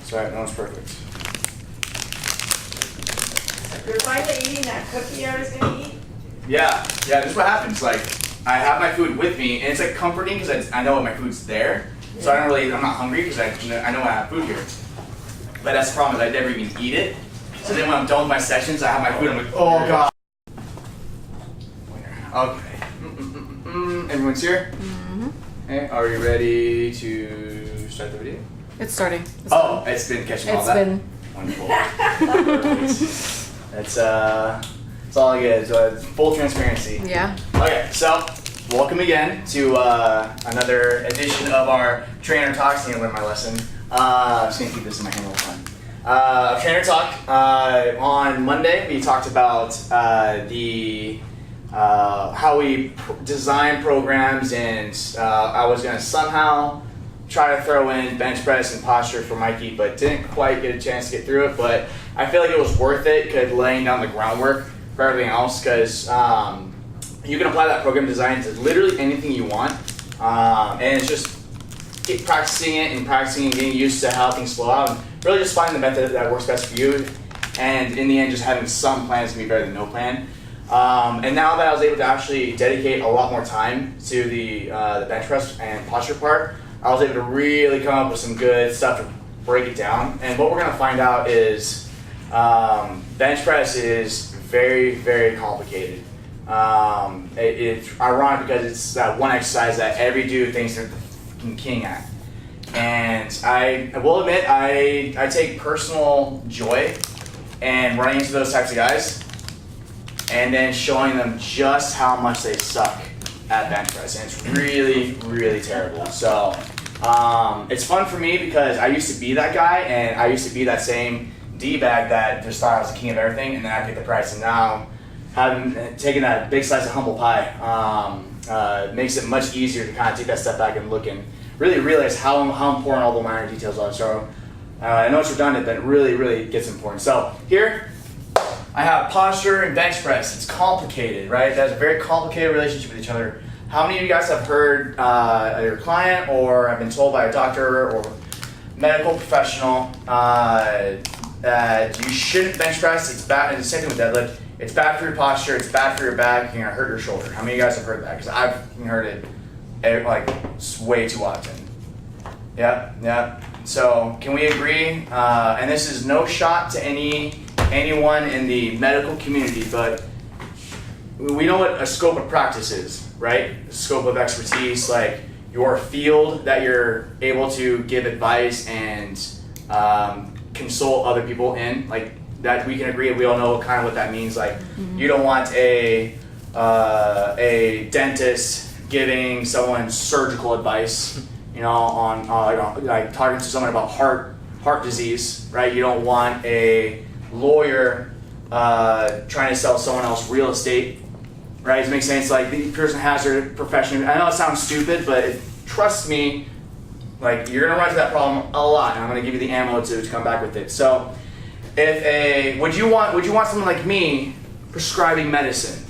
It's alright, no one's perfect. You're finally eating that cookie I was gonna eat? Yeah, this is what happens. Like, I have my food with me, and it's like comforting because I know my food's there. So I'm not hungry because I know I have food here. But that's the problem, is I never even eat it. So then when I'm done with my sessions, I have my food, I'm like, oh god. Okay. Everyone's here? Mm-hmm. Okay, are you ready to start the video? It's starting. It's been catching all that? It's been. Wonderful. That's all I get. It's full transparency. Yeah. Okay, so welcome again to another edition of our Trainer Talks. I need to learn my lesson. I'm just gonna keep this in my hand all the time. Trainer Talk. On Monday, we talked about how we design programs, and I was gonna somehow try to throw in bench press and posture for Mikey, but didn't quite get a chance to get through it. But I feel like it was worth it, because laying down the groundwork for everything else, because you can apply that program design to literally anything you want, and it's just keep practicing it and getting used to how things flow out, and really just finding the method that works best for you, and in the end just having some plans to be better than no plan. And now that I was able to actually dedicate a lot more time to the bench press and posture part, I was able to really come up with some good stuff to break it down. And what we're going to find out is bench press is very, very complicated. It's ironic because it's that one exercise that every dude thinks they're the fucking king at. And I will admit, I take personal joy in running into those types of guys and then showing them just how much they suck at bench press, and it's really, really terrible. So it's fun for me because I used to be that guy, and I used to be that same D-bag that just thought I was the king of everything, and then I paid the price. And now, having taken that big slice of humble pie, makes it much easier to kind of take that step back and look and really realize how important all the minor details are. So I know it's redundant, but it really, really gets important. So here, I have posture and bench press. It's complicated, right? It has a very complicated relationship with each other. How many of you guys have heard your client or have been told by a doctor or medical professional that you shouldn't bench press? It's bad, and the same thing with deadlift. It's bad for your posture, it's bad for your back, you're gonna hurt your shoulder. How many of you guys have heard that? Because I've heard it like way too often. Yeah. So can we agree? And this is no shot to anyone in the medical community, but we know what a scope of practice is, right? A scope of expertise, like your field that you're able to give advice and consult other people in, like that. We can agree, we all know kind of what that means. Like you don't want a dentist giving someone surgical advice, on like talking to someone about heart disease, right? You don't want a lawyer trying to sell someone else real estate, right? Does it make sense? Like the person has their profession. I know it sounds stupid, but trust me, like you're gonna run into that problem a lot, and I'm gonna give you the ammo to come back with it. So, would you want someone like me prescribing medicine?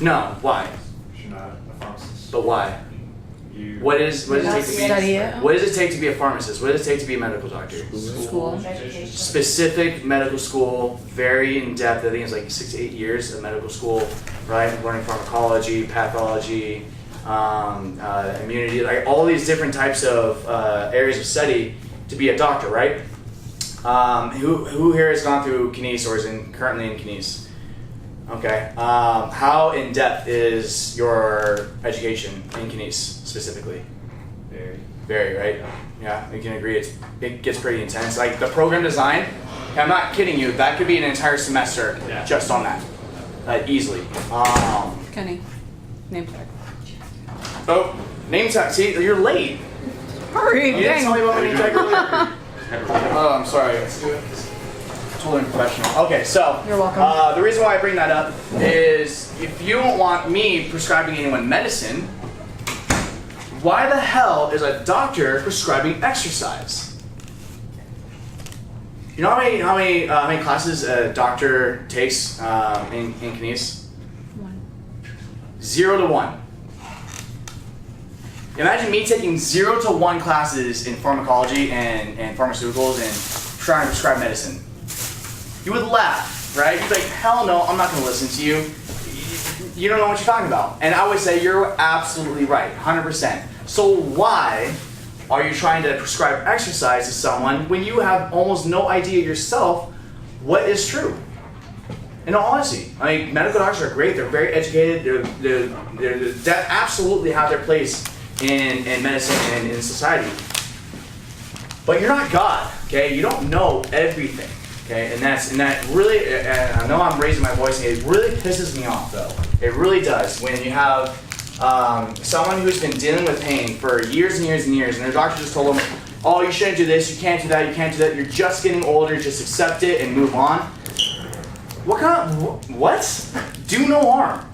No. Why? You're not a pharmacist. But why? What does it take to be a pharmacist? What does it take to be a medical doctor? School. Specific medical school, very in depth. I think it's like 6 to 8 years of medical school, right? Learning pharmacology, pathology, immunity, like all these different types of areas of study to be a doctor, right? Who here has gone through kines or is currently in kines? Okay. How in depth is your education in kines specifically? Very, right? Yeah, we can agree. It gets pretty intense. Like the program design, I'm not kidding you. That could be an entire semester just on that, easily. Kenny, name tag. Oh, name tag. See, you're late. Hurry! You didn't tell me about my name tag earlier. Oh, I'm sorry. Totally unprofessional. Okay, so you're welcome. The reason why I bring that up is if you don't want me prescribing anyone medicine, why the hell is a doctor prescribing exercise? You know how many classes a doctor takes in kines? 1. 0 to 1. Imagine me taking 0 to 1 classes in pharmacology and pharmaceuticals and trying to prescribe medicine. You would laugh, right? You'd be like, hell no, I'm not going to listen to you. You don't know what you're talking about. And I would say, you're absolutely right, 100%. So why are you trying to prescribe exercise to someone when you have almost no idea yourself what is true? In all honesty, I mean, medical doctors are great. They're very educated. They absolutely have their place in medicine and in society. But you're not God, okay? You don't know everything, okay? And that really, and I know I'm raising my voice, and it really pisses me off, though. It really does when you have someone who's been dealing with pain for years and years and years, and their doctor just told them, oh, you shouldn't do this, you can't do that, you can't do that. You're just getting older. Just accept it and move on. What? Do no harm.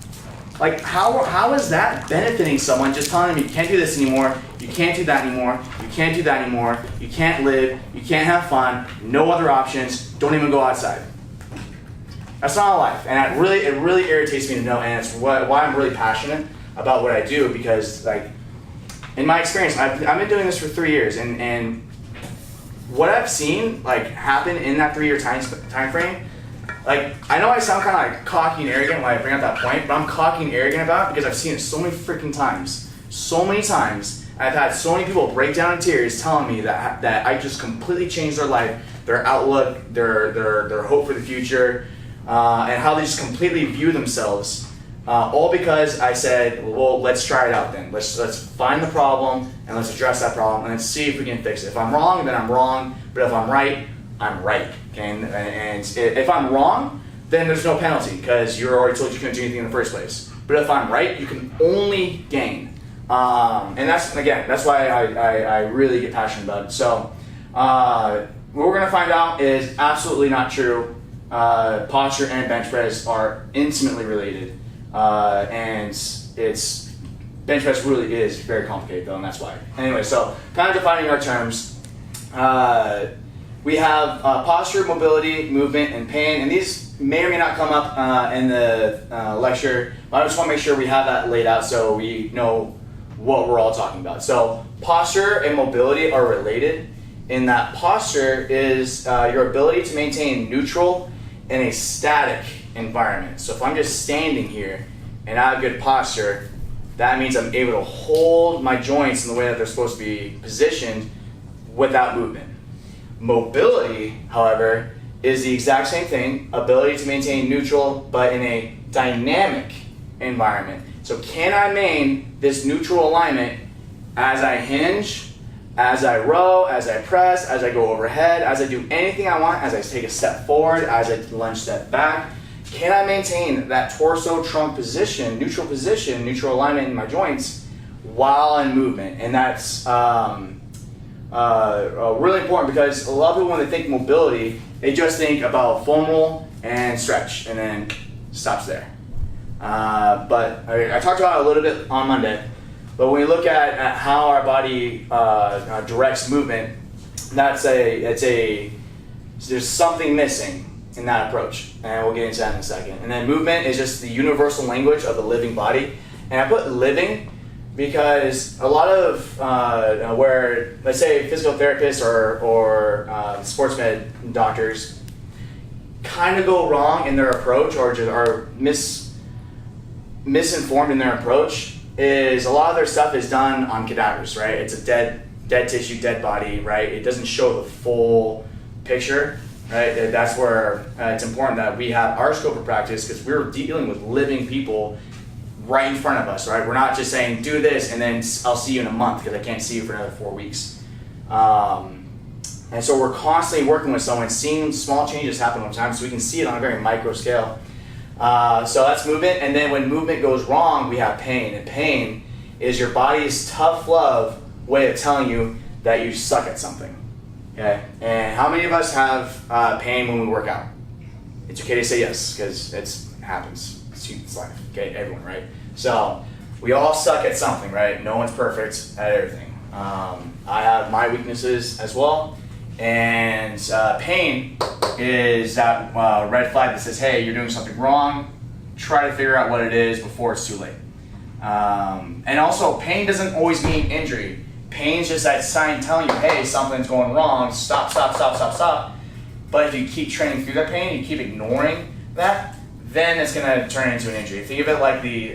Like, how is that benefiting someone, just telling them you can't do this anymore, you can't do that anymore, you can't do that anymore, you can't live, you can't have fun, no other options, don't even go outside. That's not a life. And it really irritates me to know, and it's why I'm really passionate about what I do, because, like, in my experience, I've been doing this for 3 years, and what I've seen, like, happen in that 3-year time frame, like, I know I sound kind of like cocky and arrogant when I bring up that point, but I'm cocky and arrogant about it because I've seen it so many freaking times. So many times. I've had so many people break down in tears telling me that I just completely changed their life, their outlook, their hope for the future, and how they just completely view themselves. All because I said, well, let's try it out then. Let's find the problem and let's address that problem and let's see if we can fix it. If I'm wrong, then I'm wrong. But if I'm right, I'm right. Okay? And if I'm wrong, then there's no penalty because you're already told you couldn't do anything in the first place. But if I'm right, you can only gain. And that's why I really get passionate about it. So what we're going to find out is absolutely not true. Posture and bench press are intimately related. And bench press really is very complicated though, and that's why. Anyway, so kind of defining our terms. We have posture, mobility, movement, and pain, and these may or may not come up in the lecture, but I just want to make sure we have that laid out so we know what we're all talking about. So posture and mobility are related in that posture is your ability to maintain neutral in a static environment. So if I'm just standing here and I have good posture, that means I'm able to hold my joints in the way that they're supposed to be positioned without movement. Mobility, however, is the exact same thing, ability to maintain neutral but in a dynamic environment. So can I maintain this neutral alignment as I hinge, as I row, as I press, as I go overhead, as I do anything I want, as I take a step forward, as I lunge step back? Can I maintain that torso trunk position, neutral alignment in my joints while in movement? And that's really important because a lot of people, when they think mobility, they just think about foam roll and stretch and then stops there. But I talked about it a little bit on Monday, but when we look at how our body directs movement, there's something missing in that approach, and we'll get into that in a second. And then movement is just the universal language of the living body, and I put living because a lot of where, let's say, physical therapists or sports med doctors kind of go wrong in their approach or just are misinformed in their approach, is a lot of their stuff is done on cadavers, right? It's a dead tissue, dead body, right? It doesn't show the full picture, right? That's where it's important that we have our scope of practice because we're dealing with living people right in front of us, right? We're not just saying, do this, and then I'll see you in a month because I can't see you for another 4 weeks. And so we're constantly working with someone, seeing small changes happen over time so we can see it on a very micro scale. So that's movement, and then when movement goes wrong, we have pain. And pain is your body's tough love way of telling you that you suck at something, okay? And how many of us have pain when we work out? It's okay to say yes, because it happens. It's life, okay, everyone, right? So we all suck at something, right? No one's perfect at everything. I have my weaknesses as well, and pain is that red flag that says, hey, you're doing something wrong. Try to figure out what it is before it's too late. And also, pain doesn't always mean injury. Pain is just that sign telling you, hey, something's going wrong, stop. But if you keep training through that pain, you keep ignoring that, then it's gonna turn into an injury. Think of it like the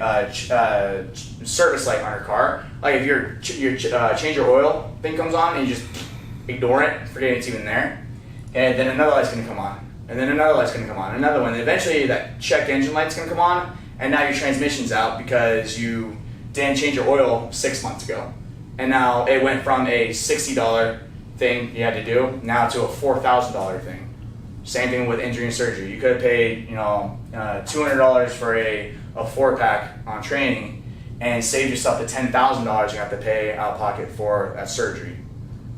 service light on your car. Like if your change your oil thing comes on and you just ignore it, forget it's even there, and then another light's gonna come on, and then another light's gonna come on, another one, and eventually that check engine light's gonna come on, and now your transmission's out because you didn't change your oil 6 months ago. And now it went from a $60 thing you had to do now to a $4,000 thing. Same thing with injury and surgery. You could have paid, $200 for a 4-pack on training and saved yourself the $10,000 you have to pay out of pocket for that surgery,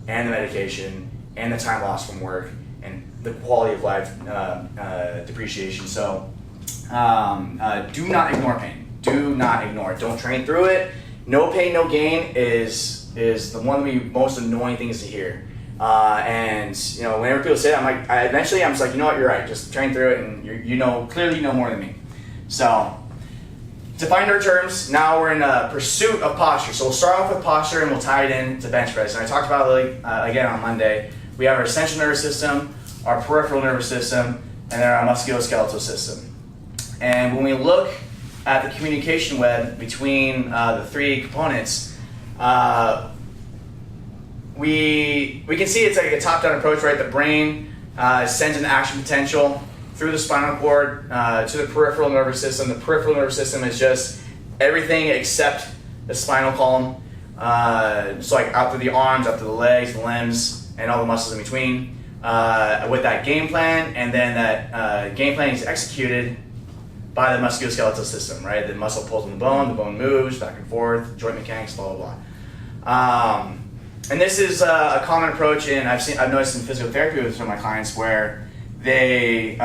and the medication, and the time lost from work, and the quality of life depreciation. So do not ignore pain. Do not ignore it. Don't train through it. No pain, no gain is the one of the most annoying things to hear. And whenever people say that, I'm just like, you know what, you're right. Just train through it, and clearly you know more than me. So, defined our terms. Now we're in pursuit of posture. So we'll start off with posture, and we'll tie it in to bench press. And I talked about it again on Monday. We have our central nervous system, our peripheral nervous system, and then our musculoskeletal system. And when we look at the communication web between the three components, we can see it's like a top-down approach, right? The brain sends an action potential through the spinal cord to the peripheral nervous system. The peripheral nervous system is just everything except the spinal column. So like out through the arms, out through the legs, the limbs, and all the muscles in between. With that game plan, and then that game plan is executed by the musculoskeletal system, right? The muscle pulls on the bone moves back and forth, joint mechanics, blah, blah, blah. And this is a common approach, and I've noticed in physiotherapy with some of my clients where they're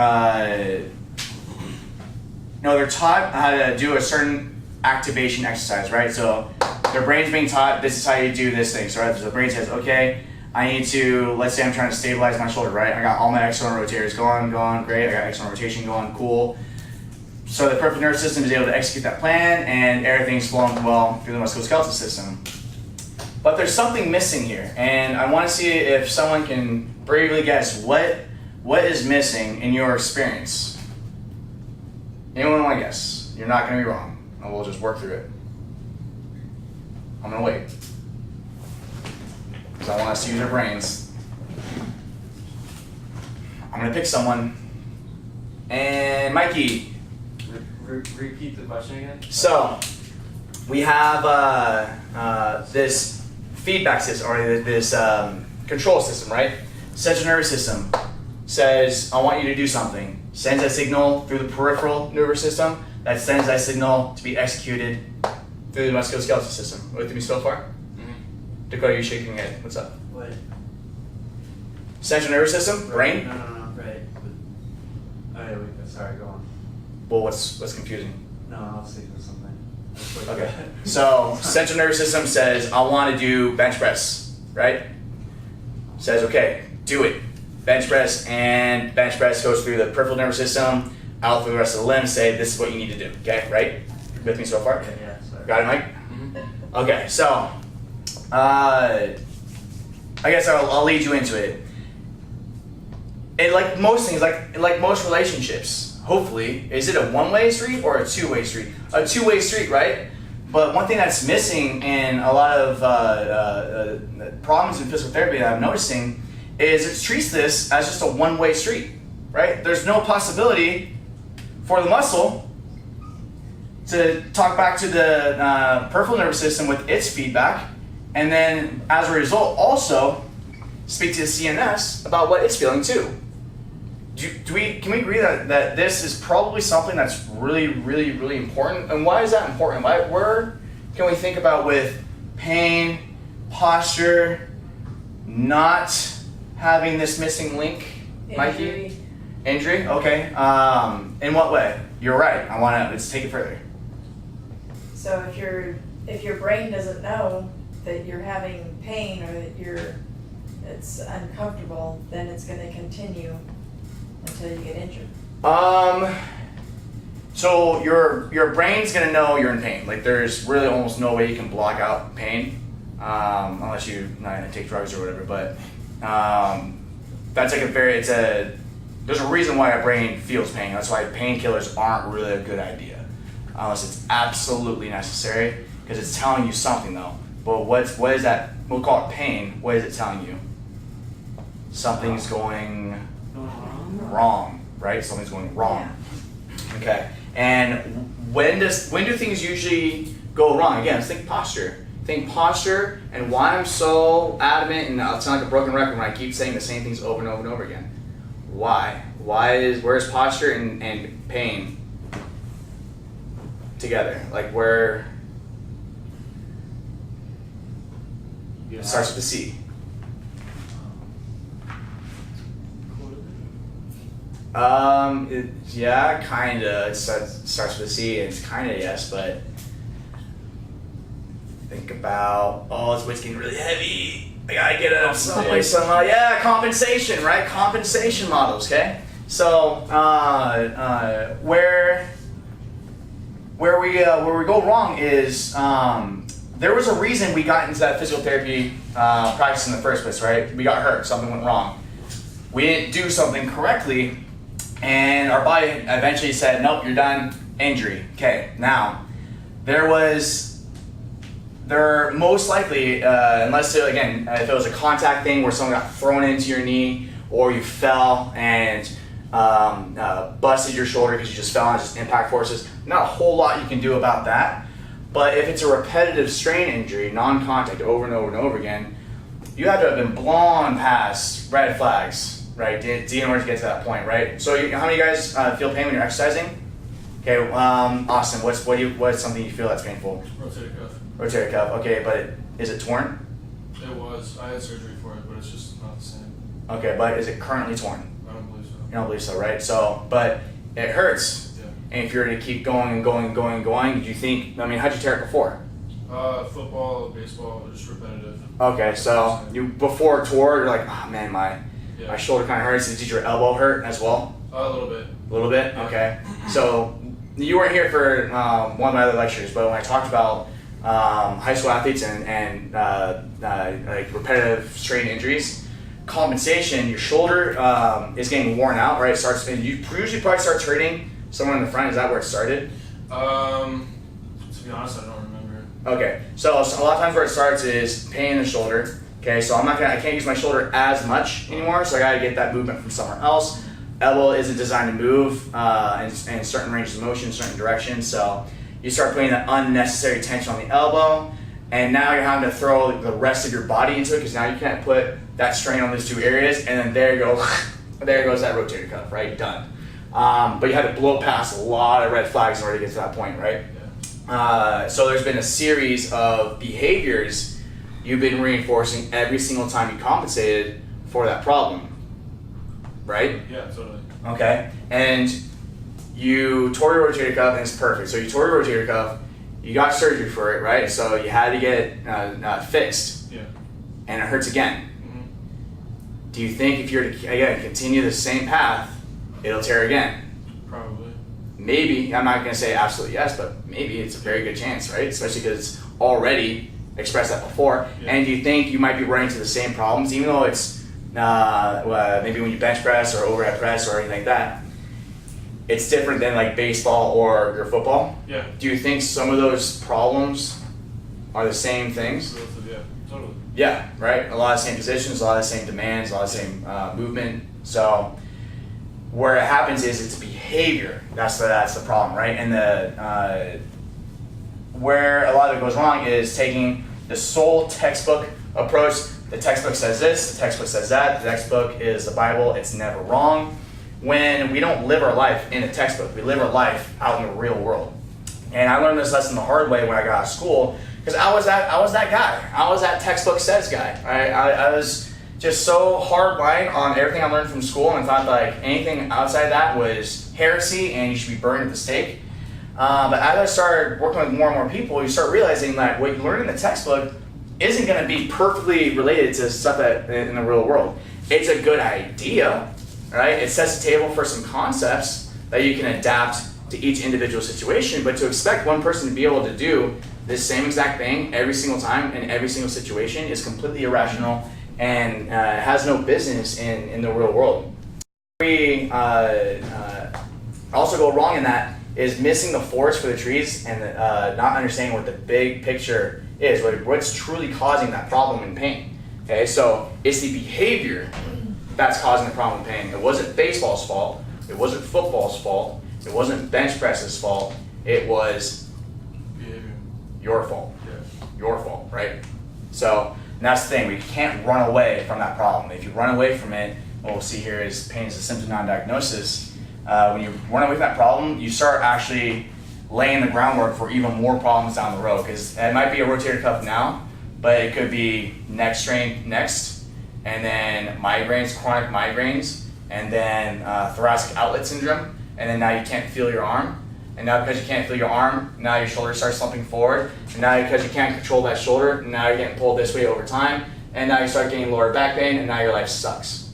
taught how to do a certain activation exercise, right? So their brain's being taught, this is how you do this thing. So the brain says, okay, I need to, let's say I'm trying to stabilize my shoulder, right? I got all my external rotators going, great. I got external rotation going, cool. So the peripheral nervous system is able to execute that plan, and everything's flowing well through the musculoskeletal system. But there's something missing here, and I want to see if someone can bravely guess what is missing in your experience. Anyone want to guess? You're not going to be wrong, and we'll just work through it. I'm going to wait, because I want us to use our brains. I'm going to pick someone, and Mikey. Repeat the question again. So we have this feedback system, or this control system, right? Central nervous system says, I want you to do something. Sends a signal through the peripheral nervous system that sends that signal to be executed through the musculoskeletal system. With me so far? Mm-hmm. Dakota, you're shaking your head. What's up? What? Central nervous system, brain? No, right. Wait, sorry, go on. Well, what's confusing? No, I was thinking of something. Okay. So central nervous system says, I want to do bench press, right? Says, okay, do it. Bench press, and bench press goes through the peripheral nervous system, out through the rest of the limbs, say, this is what you need to do. Okay, right? With me so far? Yeah, sorry. Got it, Mike? Mm-hmm. Okay, so I guess I'll lead you into it. And like most things, like most relationships, hopefully, is it a one-way street or a two-way street? A two-way street, right? But one thing that's missing in a lot of problems in physical therapy that I'm noticing is it treats this as just a one-way street, right? There's no possibility for the muscle to talk back to the peripheral nervous system with its feedback, and then as a result also speak to the CNS about what it's feeling too. Can we agree that this is probably something that's really, really, really important? And why is that important? Where can we think about with pain, posture, not having this missing link, Mikey? Injury? Okay. In what way? You're right. Let's take it further. So if your brain doesn't know that you're having pain or that it's uncomfortable, then it's going to continue until you get injured. So your brain's gonna know you're in pain. Like there's really almost no way you can block out pain, unless you take drugs or whatever. But that's like there's a reason why our brain feels pain. That's why painkillers aren't really a good idea, unless it's absolutely necessary, because it's telling you something though. But what is that? We'll call it pain. What is it telling you? Something's going wrong, right? Something's going wrong. Okay. And when do things usually go wrong? Again, think posture. Think posture, and why I'm so adamant, and I'll sound like a broken record when I keep saying the same things over and over and over again. Why? Where's posture and pain together? Like where it starts with a C. Yeah, kinda. It starts with a C, and it's kinda yes, but think about, this weight's getting really heavy. I gotta get up some compensation, right? Compensation models, okay? So, where we go wrong is, there was a reason we got into that physical therapy practice in the first place, right? We got hurt, something went wrong. We didn't do something correctly, and our body eventually said, nope, you're done, injury. Okay, now, there most likely, unless, again, if it was a contact thing where someone got thrown into your knee, or you fell and busted your shoulder because you just fell on just impact forces, not a whole lot you can do about that. But if it's a repetitive strain injury, non-contact over and over and over again, you have to have been blown past red flags, right, in order to get to that point, right? So how many of you guys feel pain when you're exercising? Okay, Austin, what's something you feel that's painful? Rotator cuff. Rotator cuff, okay, but is it torn? It was. I had surgery for it, but it's just not the same. Okay, but is it currently torn? I don't believe so. You don't believe so, right? So, but it hurts. Yeah. And if you're to keep going and going and going and going, do you think, how'd you tear it before? Football, baseball, just repetitive. Okay, so you before tour, you're like, oh man, my shoulder kind of hurts. Did your elbow hurt as well? A little bit. A little bit? Yeah. Okay. So you weren't here for one of my other lectures, but when I talked about high school athletes and like repetitive strain injuries, compensation, your shoulder is getting worn out, right? And you usually probably starts hurting somewhere in the front. Is that where it started? To be honest, I don't remember. Okay, so a lot of times where it starts is pain in the shoulder. Okay, so I can't use my shoulder as much anymore, so I gotta get that movement from somewhere else. Elbow isn't designed to move in certain ranges of motion, certain directions, so you start putting that unnecessary tension on the elbow, and now you're having to throw the rest of your body into it, because now you can't put that strain on those two areas, and then there goes that rotator cuff, right? Done. But you had to blow past a lot of red flags in order to get to that point, right? So there's been a series of behaviors you've been reinforcing every single time you compensated for that problem, right? Yeah, totally. Okay, and you tore your rotator cuff, and it's perfect. So you tore your rotator cuff, you got surgery for it, right? So you had to get it fixed, Yeah. and it hurts again. Mm-hmm. Do you think if you're to, again, continue the same path, it'll tear again? Probably. Maybe, I'm not going to say absolutely yes, but maybe it's a very good chance, right? Especially because it's already expressed that before. Yeah. And do you think you might be running into the same problems, even though it's maybe when you bench press or overhead press or anything like that, it's different than like baseball or your football? Yeah. Do you think some of those problems are the same things? Yeah, totally. Yeah, right? A lot of the same positions, a lot of the same demands, a lot of the same movement. So where it happens is it's behavior. That's the problem, right? And where a lot of it goes wrong is taking the sole textbook approach. The textbook says this, the textbook says that, the textbook is the Bible, it's never wrong. When we don't live our life in a textbook, we live our life out in the real world. And I learned this lesson the hard way when I got out of school, because I was that guy. I was that textbook says guy. I was just so hard line on everything I learned from school, and thought like anything outside that was heresy and you should be burned at the stake. But as I started working with more and more people, you start realizing that what you learn in the textbook isn't going to be perfectly related to stuff that in the real world. It's a good idea, right? It sets the table for some concepts that you can adapt to each individual situation, but to expect one person to be able to do this same exact thing every single time in every single situation is completely irrational and has no business in the real world. We also go wrong in that is missing the forest for the trees and not understanding what the big picture is, what's truly causing that problem and pain. Okay, so it's the behavior that's causing the problem and pain. It wasn't baseball's fault. It wasn't football's fault. It wasn't bench press's fault. It was Behavior. your fault. Yeah. Your fault, right? So and that's the thing. We can't run away from that problem. If you run away from it, what we'll see here is pain is a symptom, non-diagnosis. When you run away from that problem, you start actually laying the groundwork for even more problems down the road. Because it might be a rotator cuff now, but it could be neck strain next, and then migraines, chronic migraines, and then thoracic outlet syndrome, and then now you can't feel your arm. And now because you can't feel your arm, now your shoulder starts slumping forward. And now because you can't control that shoulder, now you're getting pulled this way over time. And now you start getting lower back pain, and now your life sucks.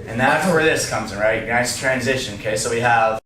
And that's where this comes in, right? Nice transition, okay? So we have